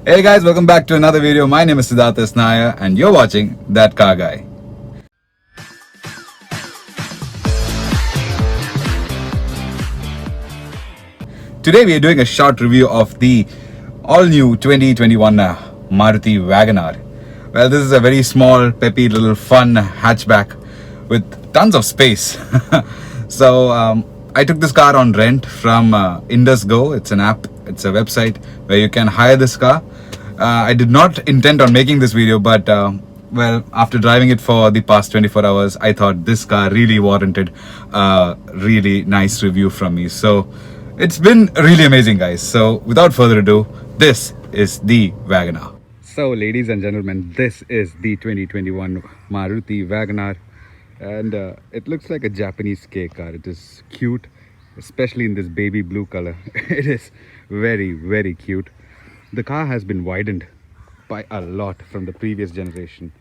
Hey guys, welcome back to another video. My name is Siddharth Naya and you're watching That Car Guy. Today we are doing a short review of the all-new 2021 Maruti Wagon. Well, this is a very small, peppy, little fun hatchback with tons of space. So I took this car on rent from IndusGo. It's an app, it's a website where you can hire this car. I did not intend on making this video, but well, after driving it for the past 24 hours, I thought this car really warranted a really nice review from me. So it's been really amazing, guys. So without further ado, this is the Wagon. So ladies and gentlemen, this is the 2021 Maruti Wagon, and it looks like a Japanese K car. It is cute, especially in this baby blue color. It is very, very cute. The car has been widened by a lot from the previous generation.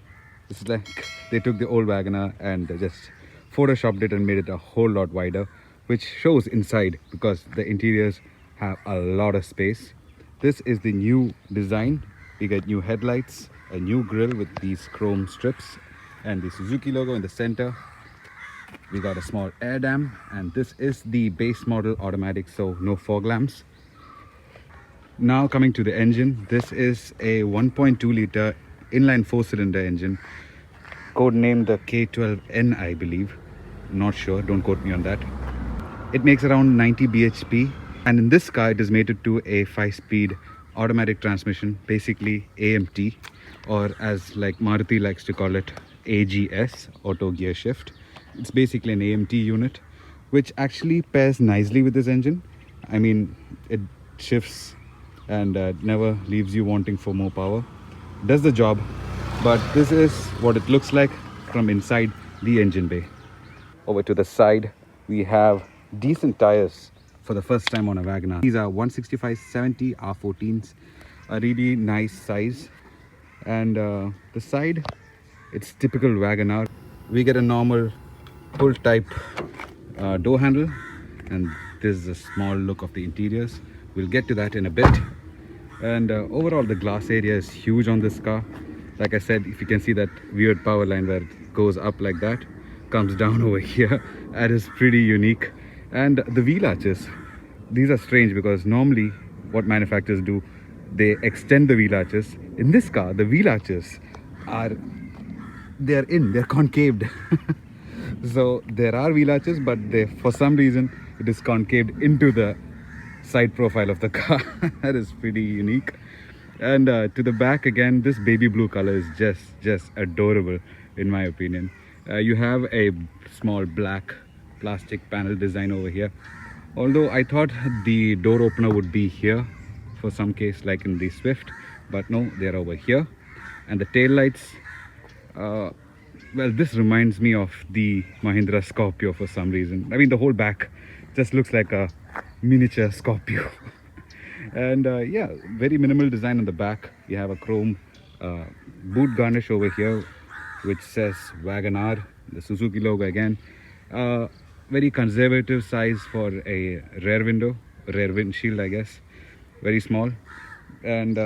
It's like they took the old Wagoner and just photoshopped it and made it a whole lot wider, which shows inside because the interiors have a lot of space. This is the new design. We get new headlights, a new grille with these chrome strips, and the Suzuki logo in the center. We got a small air dam, and this is the base model automatic, so no fog lamps. Now coming to the engine, this is a 1.2 liter inline 4-cylinder engine, codenamed the K12N, I believe. Not sure, don't quote me on that. It makes around 90 bhp, and in this car it is mated to a 5-speed automatic transmission, basically AMT, or as like Maruti likes to call it, AGS, auto gear shift. It's basically an AMT unit, which actually pairs nicely with this engine. I mean, it shifts and never leaves you wanting for more power. Does the job, but this is what it looks like from inside the engine bay. Over to the side, we have decent tires for the first time on a Wagoner. These are 165/70 R14s, a really nice size. And the side, it's typical Wagoner. We get a normal pull type door handle, and this is a small look of the interiors. We'll get to that in a bit. And overall, the glass area is huge on this car. Like I said, if you can see that weird power line where it goes up like that, comes down over here, that is pretty unique. And the wheel arches, these are strange because normally what manufacturers do, they extend the wheel arches. In this car, the wheel arches they're concaved. So there are wheel arches, but for some reason it is concaved into the side profile of the car. That is pretty unique. And to the back again, this baby blue color is just adorable in my opinion. You have a small black plastic panel design over here, although I thought the door opener would be here for some case like in the Swift, but no, they're over here. And the tail lights, well, this reminds me of the Mahindra Scorpio for some reason. I mean, the whole back just looks like a miniature Scorpio. And yeah, very minimal design on the back. You have a chrome boot garnish over here which says Wagon R, the Suzuki logo again. Very conservative size for a rear windshield, I guess. Very small. And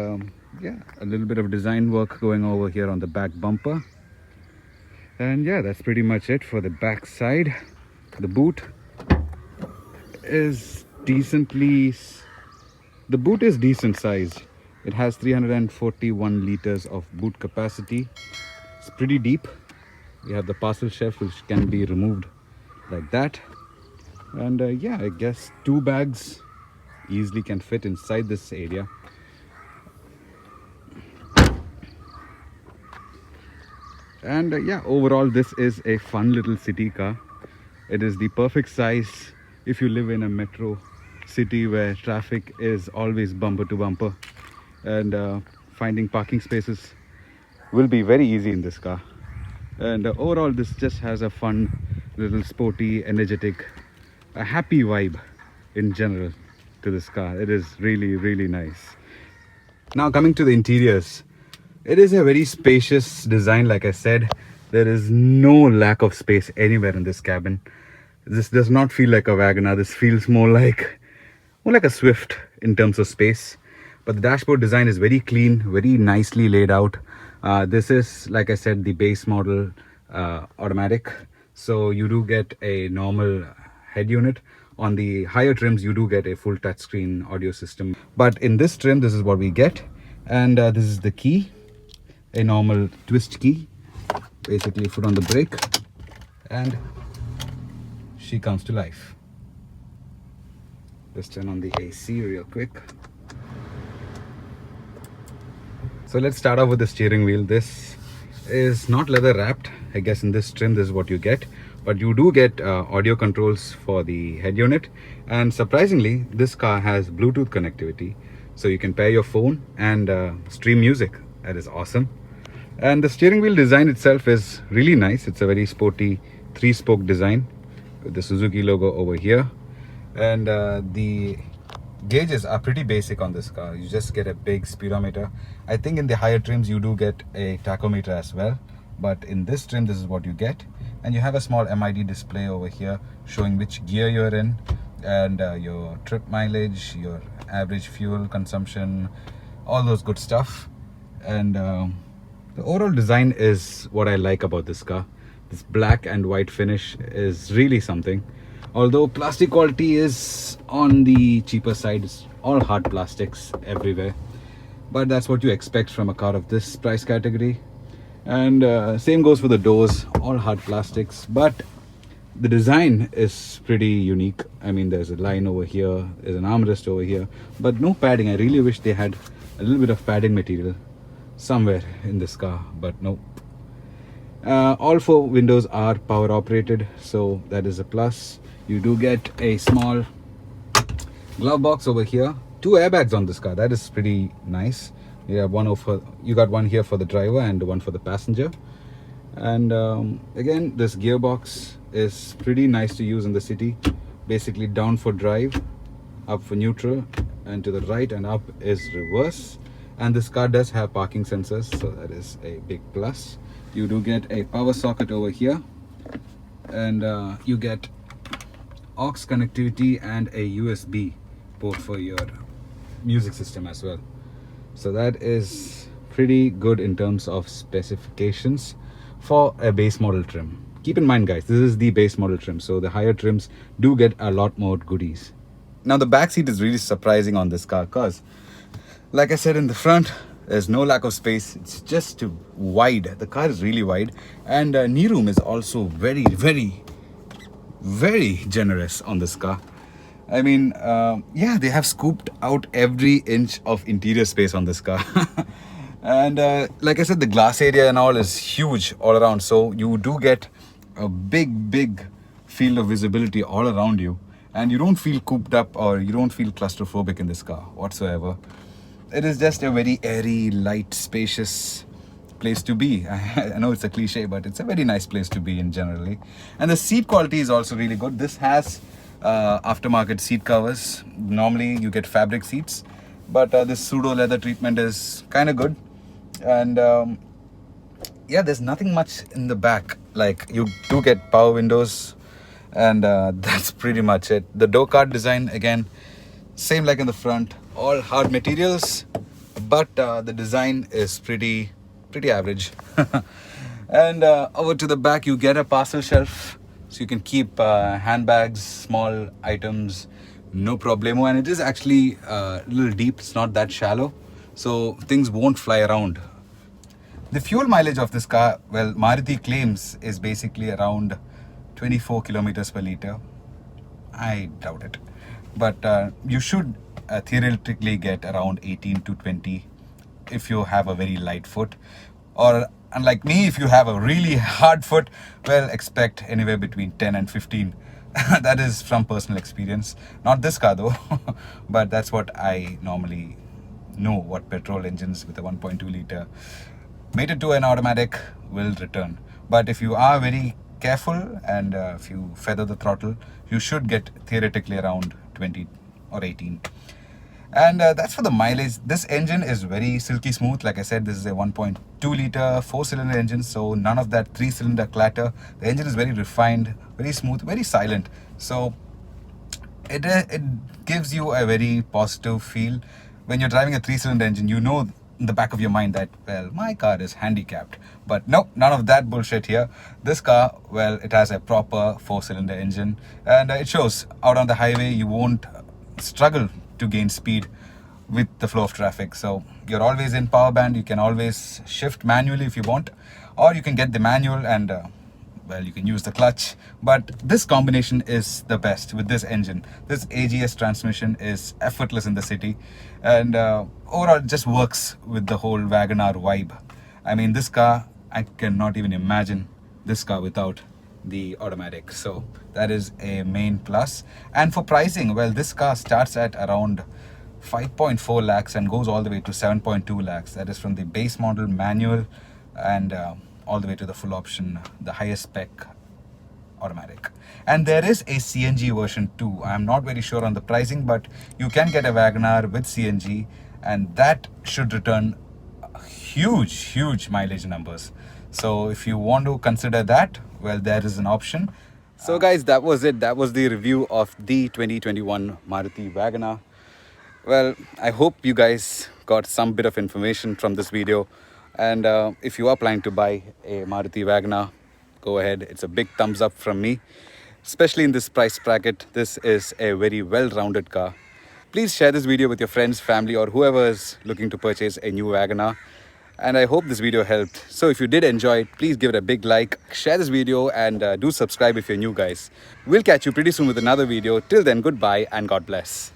yeah, a little bit of design work going over here on the back bumper. And yeah, that's pretty much it for the back side. The boot is decent sized. It has 341 liters of boot capacity. It's pretty deep. You have the parcel shelf which can be removed like that. And yeah, I guess 2 bags easily can fit inside this area. And yeah, overall this is a fun little city car. It is the perfect size if you live in a metro city where traffic is always bumper to bumper, and finding parking spaces will be very easy in this car. And overall this just has a fun little sporty, energetic, a happy vibe in general to this car. It is really, really nice. Now coming to the interiors, it is a very spacious design. Like I said, there is no lack of space anywhere in this cabin. This does not feel like a Wagoner. This feels more like a Swift in terms of space. but the dashboard design is very clean, very nicely laid out. This is, like I said, the base model automatic, so you do get a normal head unit. On the higher trims you do get a full touchscreen audio system, but in this trim this is what we get. And this is the key, a normal twist key. Basically foot on the brake and she comes to life. Just turn on the AC real quick. So let's start off with the steering wheel. This is not leather wrapped. I guess in this trim this is what you get, but you do get audio controls for the head unit. And surprisingly, this car has Bluetooth connectivity, so you can pair your phone and stream music. That is awesome. And the steering wheel design itself is really nice. It's a very sporty 3-spoke design with the Suzuki logo over here. And the gauges are pretty basic on this car. You just get a big speedometer. I think in the higher trims you do get a tachometer as well, but in this trim this is what you get. And you have a small MID display over here showing which gear you're in, and your trip mileage, your average fuel consumption, all those good stuff. And the overall design is what I like about this car. This black and white finish is really something. Although plastic quality is on the cheaper side, it's all hard plastics everywhere, but that's what you expect from a car of this price category. And same goes for the doors, all hard plastics, but the design is pretty unique. I mean, there's a line over here, there's an armrest over here, but no padding. I really wish they had a little bit of padding material somewhere in this car, but no. All 4 windows are power operated, so that is a plus. You do get a small glove box over here, 2 airbags on this car. That is pretty nice. You have you got one here for the driver and one for the passenger. And again, this gearbox is pretty nice to use in the city. Basically down for drive, up for neutral, and to the right and up is reverse. And this car does have parking sensors, so that is a big plus. You do get a power socket over here, and you get aux connectivity and a USB port for your music system as well. So that is pretty good in terms of specifications for a base model trim. Keep in mind guys, this is the base model trim, so the higher trims do get a lot more goodies. Now the back seat is really surprising on this car, because like I said, in the front there's no lack of space. It's just wide. The car is really wide, and knee room is also very generous on this car. I mean, yeah, they have scooped out every inch of interior space on this car. And like I said, the glass area and all is huge all around, so you do get a big field of visibility all around you, and you don't feel cooped up or you don't feel claustrophobic in this car whatsoever. It is just a very airy, light, spacious place to be. I know it's a cliche, but it's a very nice place to be in generally. And the seat quality is also really good. This has aftermarket seat covers. Normally you get fabric seats, but this pseudo leather treatment is kind of good. And yeah, there's nothing much in the back. Like, you do get power windows, and that's pretty much it. The door card design, again, same like in the front, all hard materials, but the design is pretty average. And over to the back you get a parcel shelf, so you can keep handbags, small items, no problemo. And it is actually a little deep, it's not that shallow, so things won't fly around. The fuel mileage of this car, well, Maruti claims is basically around 24 kilometers per liter. I doubt it, but you should theoretically get around 18 to 20 if you have a very light foot, or unlike me, if you have a really hard foot, well, expect anywhere between 10 and 15. That is from personal experience, not this car though. But that's what I normally know, what petrol engines with a 1.2 liter mated to an automatic will return. But if you are very careful and if you feather the throttle, you should get theoretically around 20 or 18. And that's for the mileage. This engine is very silky smooth. Like I said, this is a 1.2 liter 4-cylinder engine, so none of that 3-cylinder clatter. The engine is very refined, very smooth, very silent, so it gives you a very positive feel. when you're driving a 3-cylinder engine, you know in the back of your mind that, well, my car is handicapped. But no, none of that bullshit here. This car, well, it has a proper 4-cylinder engine, and it shows. Out on the highway you won't struggle to gain speed with the flow of traffic. So you're always in power band. You can always shift manually if you want, or you can get the manual and well, you can use the clutch. But this combination is the best with this engine. This AGS transmission is effortless in the city, and overall it just works with the whole WagonR vibe. I mean, this car, I cannot even imagine this car without the automatic. So that is a main plus. And for pricing, well, this car starts at around 5.4 lakhs and goes all the way to 7.2 lakhs. That is from the base model manual and all the way to the full option, the highest spec automatic. And there is a CNG version too. I'm not very sure on the pricing, but you can get a WagonR with CNG, and that should return huge mileage numbers. So if you want to consider that, well, there is an option. So guys, that was it. That was the review of the 2021 Maruti WagonR. Well, I hope you guys got some bit of information from this video. And if you are planning to buy a Maruti WagonR, go ahead. It's a big thumbs up from me. Especially in this price bracket, this is a very well-rounded car. Please share this video with your friends, family, or whoever is looking to purchase a new WagonR. And I hope this video helped. So if you did enjoy it, please give it a big like, share this video, and do subscribe if you're new, guys. We'll catch you pretty soon with another video. Till then, goodbye and God bless.